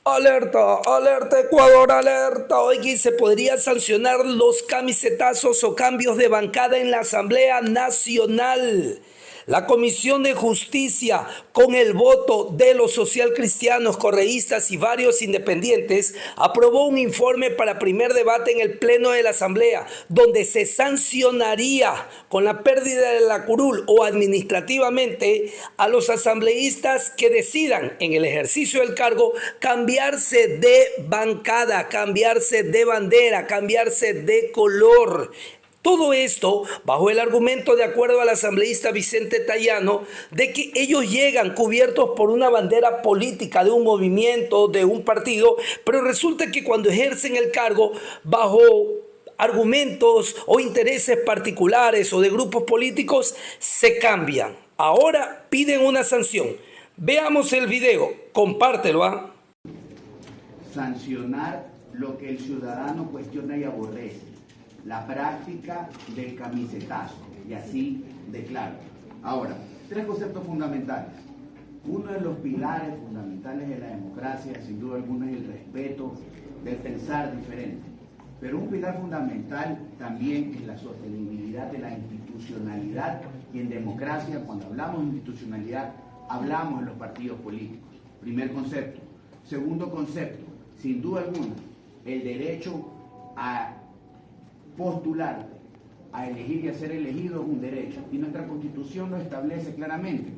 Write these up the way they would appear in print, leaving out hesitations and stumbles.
Alerta, alerta Ecuador, alerta. Hoy se podría sancionar los camisetazos o cambios de bancada en la Asamblea Nacional. La Comisión de Justicia, con el voto de los socialcristianos, correístas y varios independientes, aprobó un informe para primer debate en el Pleno de la Asamblea, donde se sancionaría con la pérdida de la curul o administrativamente a los asambleístas que decidan en el ejercicio del cargo cambiarse de bancada, cambiarse de bandera, cambiarse de color. Todo esto bajo el argumento, de acuerdo al asambleísta Vicente Tayano, de que ellos llegan cubiertos por una bandera política de un movimiento, de un partido, pero resulta que cuando ejercen el cargo bajo argumentos o intereses particulares o de grupos políticos, se cambian. Ahora piden una sanción. Veamos el video, compártelo. Sancionar lo que el ciudadano cuestiona y aborrece. La práctica del camisetazo, y así de claro. Ahora, tres conceptos fundamentales. Uno de los pilares fundamentales de la democracia, sin duda alguna, es el respeto del pensar diferente. Pero un pilar fundamental también es la sostenibilidad de la institucionalidad, y en democracia, cuando hablamos de institucionalidad, hablamos de los partidos políticos. Primer concepto. Segundo concepto, sin duda alguna, el derecho a postular, a elegir y a ser elegido es un derecho, y nuestra Constitución lo establece claramente.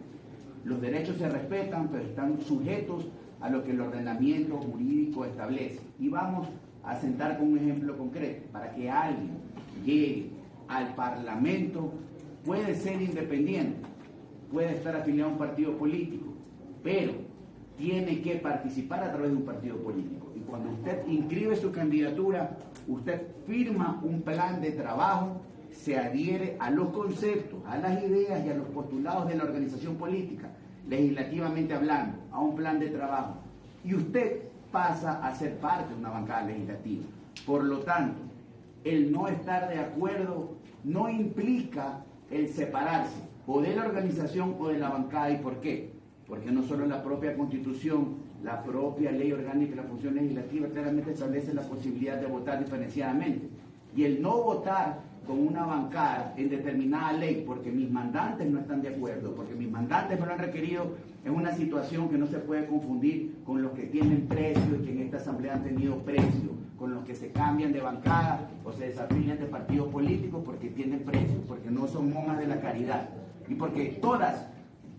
Los derechos se respetan, pero están sujetos a lo que el ordenamiento jurídico establece. Y vamos a sentar con un ejemplo concreto. Para que alguien llegue al Parlamento, puede ser independiente, puede estar afiliado a un partido político, pero tiene que participar a través de un partido político. Y cuando usted inscribe su candidatura, usted firma un plan de trabajo, se adhiere a los conceptos, a las ideas y a los postulados de la organización política, legislativamente hablando, a un plan de trabajo. Y usted pasa a ser parte de una bancada legislativa. Por lo tanto, el no estar de acuerdo no implica el separarse o de la organización o de la bancada. ¿Y por qué? Porque no solo la propia Constitución, la propia Ley Orgánica de la Función Legislativa claramente establece la posibilidad de votar diferenciadamente. Y el no votar con una bancada en determinada ley, porque mis mandantes no están de acuerdo, porque mis mandantes me lo han requerido, es una situación que no se puede confundir con los que tienen precio y que en esta Asamblea han tenido precio, con los que se cambian de bancada o se desafilian de partidos políticos porque tienen precio, porque no son monjas de la caridad y porque todas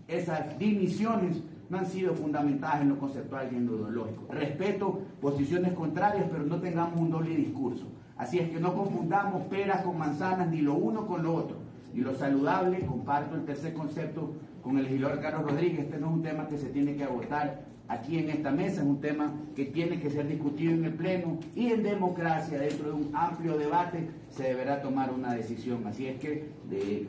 esas dimisiones no han sido fundamentadas en lo conceptual y en lo ideológico. Respeto posiciones contrarias, pero no tengamos un doble discurso. Así es que no confundamos peras con manzanas, ni lo uno con lo otro. Y lo saludable, comparto el tercer concepto con el legislador Carlos Rodríguez. Este no es un tema que se tiene que agotar aquí en esta mesa, es un tema que tiene que ser discutido en el Pleno, y en democracia, dentro de un amplio debate, se deberá tomar una decisión. Así es que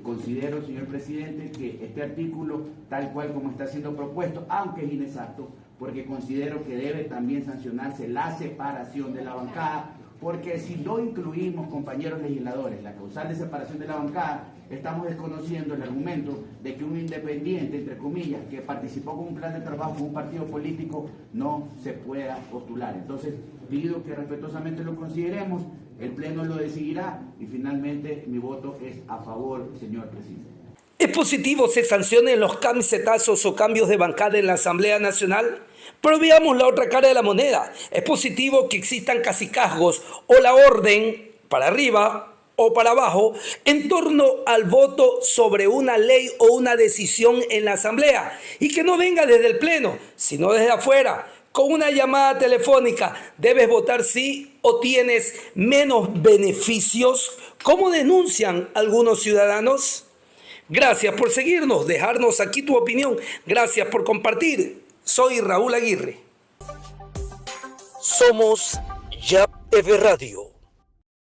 considero, señor presidente, que este artículo, tal cual como está siendo propuesto, aunque es inexacto, porque considero que debe también sancionarse la separación de la bancada, porque si no incluimos, compañeros legisladores, la causal de separación de la bancada, estamos desconociendo el argumento de que un independiente, entre comillas, que participó con un plan de trabajo con un partido político, no se pueda postular. Entonces, pido que respetuosamente lo consideremos, el Pleno lo decidirá y finalmente mi voto es a favor, señor presidente. ¿Es positivo se sancionen los camisetazos o cambios de bancada en la Asamblea Nacional? Pero veamos la otra cara de la moneda. ¿Es positivo que existan cacicazgos o la orden para arriba o para abajo en torno al voto sobre una ley o una decisión en la Asamblea? Y que no venga desde el Pleno, sino desde afuera, con una llamada telefónica. ¿Debes votar sí o tienes menos beneficios? ¿Cómo denuncian algunos ciudadanos? Gracias por seguirnos, dejarnos aquí tu opinión. Gracias por compartir. Soy Raúl Aguirre. Somos YAP TV Radio.